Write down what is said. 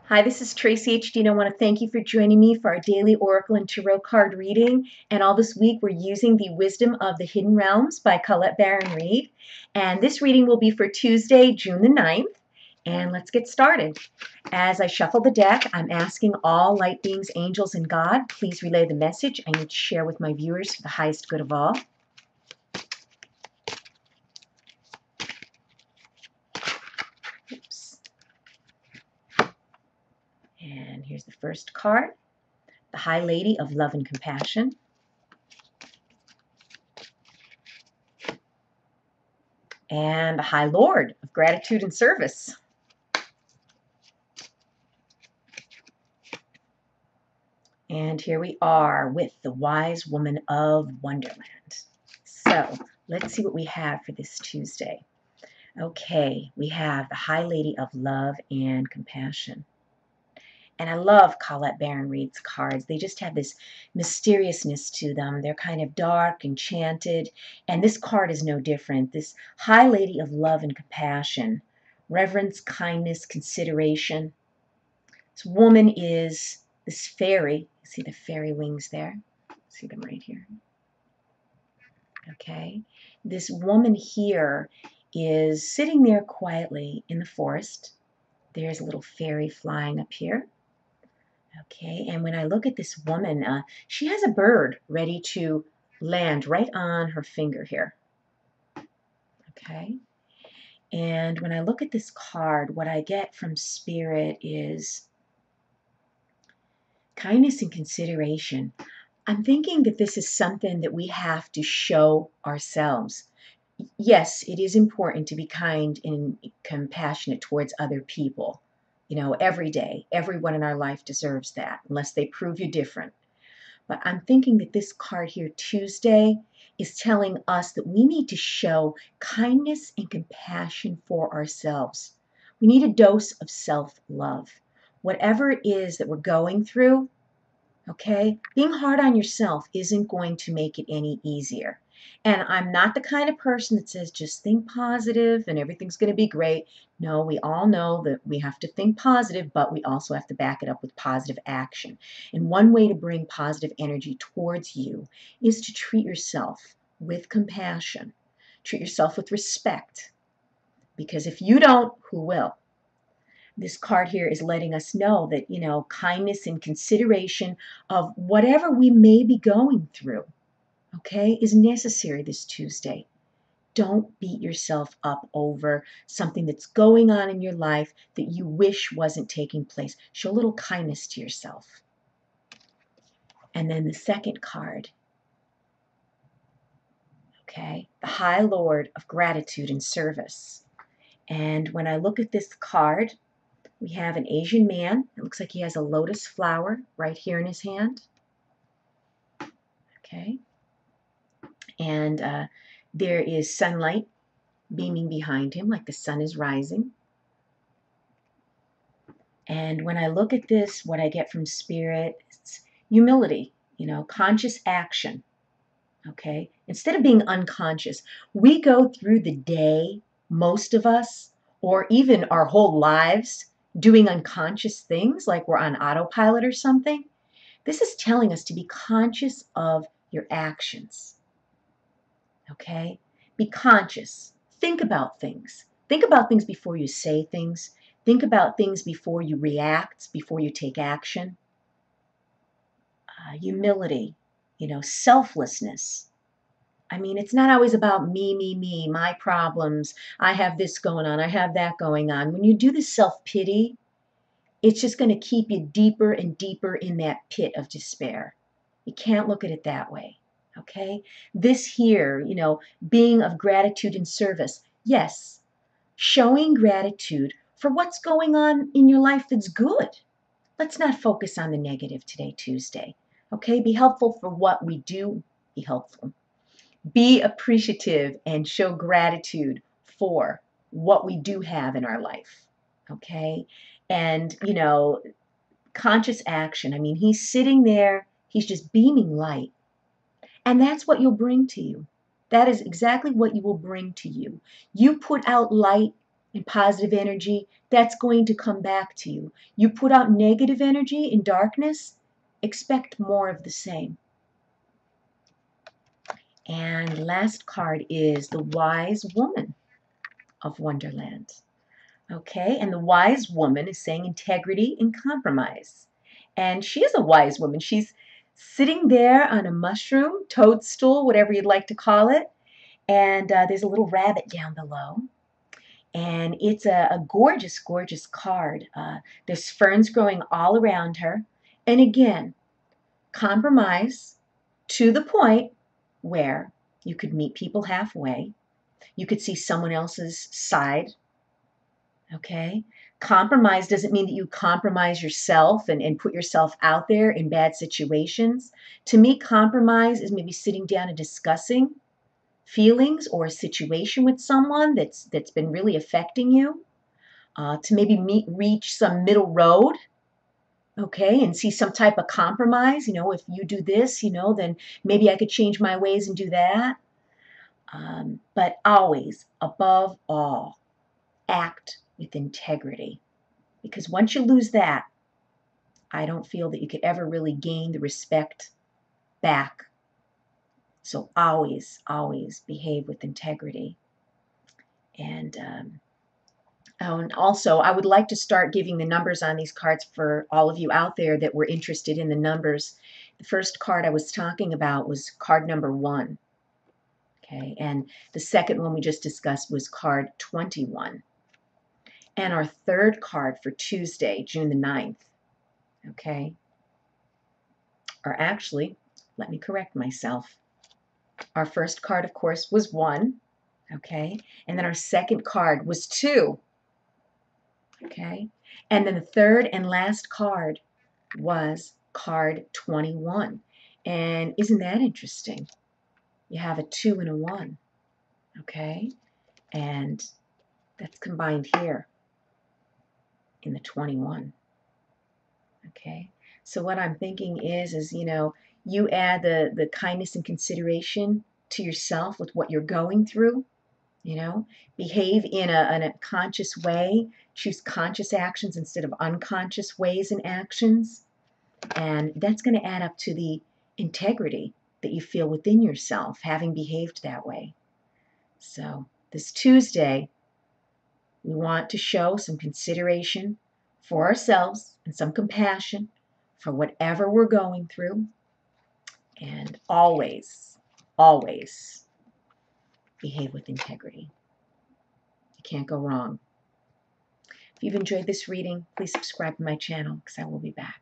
Hi, this is Tracy HD, and I want to thank you for joining me for our daily Oracle and Tarot card reading. And all this week, we're using the Wisdom of the Hidden Realms by baron-Reid. And this reading will be for Tuesday, June the 9th. And let's get started. As I shuffle the deck, I'm asking all light beings, angels, and God, please relay the message I need to share with my viewers for the highest good of all. Oops. And here's the first card, the High Lady of Love and Compassion. And the High Lord of Gratitude and Service. And here we are with the Wise Woman of Wonderland. So let's see what we have for this Tuesday. Okay, we have the High Lady of Love and Compassion. And I love baron-Reid's cards. They just have this mysteriousness to them. They're kind of dark, enchanted, and this card is no different. This High Lady of Love and Compassion, reverence, kindness, consideration. This woman is this fairy. See the fairy wings there? See them right here. Okay. This woman here is sitting there quietly in the forest. There's a little fairy flying up here. Okay, and when I look at this woman, she has a bird ready to land right on her finger here. Okay, and when I look at this card, what I get from Spirit is kindness and consideration. I'm thinking that this is something that we have to show ourselves. Yes, it is important to be kind and compassionate towards other people. You know, every day, everyone in our life deserves that, unless they prove you different. But I'm thinking that this card here, Tuesday, is telling us that we need to show kindness and compassion for ourselves. We need a dose of self-love. Whatever it is that we're going through, okay, being hard on yourself isn't going to make it any easier. And I'm not the kind of person that says just think positive and everything's going to be great. No, we all know that we have to think positive, but we also have to back it up with positive action. And one way to bring positive energy towards you is to treat yourself with compassion. Treat yourself with respect. Because if you don't, who will? This card here is letting us know that, you know, kindness and consideration of whatever we may be going through, okay, is necessary this Tuesday. Don't beat yourself up over something that's going on in your life that you wish wasn't taking place. Show a little kindness to yourself. And then the second card, okay, the High Lord of Gratitude and Service. And when I look at this card, we have an Asian man. It looks like he has a lotus flower right here in his hand. Okay. And there is sunlight beaming behind him, like the sun is rising. And when I look at this, what I get from Spirit, it's humility, you know, conscious action. Okay. Instead of being unconscious, we go through the day, most of us, or even our whole lives, doing unconscious things like we're on autopilot or something. This is telling us to be conscious of your actions. Okay? Be conscious. Think about things. Think about things before you say things. Think about things before you react, before you take action. Humility, you know, selflessness. I mean, it's not always about me, my problems. I have this going on. I have that going on. When you do the self-pity, it's just going to keep you deeper and deeper in that pit of despair. You can't look at it that way. Okay? This here, you know, being of gratitude and service. Yes, showing gratitude for what's going on in your life that's good. Let's not focus on the negative today, Tuesday. Okay? Be helpful for what we do. Be helpful. Be appreciative and show gratitude for what we do have in our life. Okay? And, you know, conscious action. I mean, he's sitting there. He's just beaming light. And that's what you'll bring to you. That is exactly what you will bring to you. You put out light, and positive energy, that's going to come back to you. You put out negative energy in darkness, expect more of the same. And last card is the Wise Woman of Wonderland. Okay, and the wise woman is saying integrity and compromise. And she is a wise woman. She's sitting there on a mushroom, toadstool, whatever you'd like to call it. And there's a little rabbit down below. And it's a gorgeous, gorgeous card. There's ferns growing all around her. And again, compromise to the point where you could meet people halfway. You could see someone else's side. Okay? Compromise doesn't mean that you compromise yourself and put yourself out there in bad situations. To me, compromise is maybe sitting down and discussing feelings or a situation with someone that's been really affecting you. To maybe reach some middle road, okay, and see some type of compromise. If you do this, then maybe I could change my ways and do that. But always, above all, act with integrity. Because once you lose that, I don't feel that you could ever really gain the respect back. So always, always behave with integrity. And also, I would like to start giving the numbers on these cards for all of you out there that were interested in the numbers. The first card I was talking about was card number 1. Okay, and the second one we just discussed was card 21. And our third card for Tuesday, June the 9th, okay, or actually, let me correct myself. Our first card, of course, was 1, okay, and then our second card was 2, okay, and then the third and last card was card 21. And isn't that interesting? You have a 2 and a 1, okay, and that's combined here in the 21. Okay, so what I'm thinking is you add the kindness and consideration to yourself with what you're going through. Behave in a conscious way. Choose conscious actions instead of unconscious ways and actions, and that's going to add up to the integrity that you feel within yourself, having behaved that way. So this Tuesday, we want to show some consideration for ourselves and some compassion for whatever we're going through. And always, always behave with integrity. You can't go wrong. If you've enjoyed this reading, please subscribe to my channel because I will be back.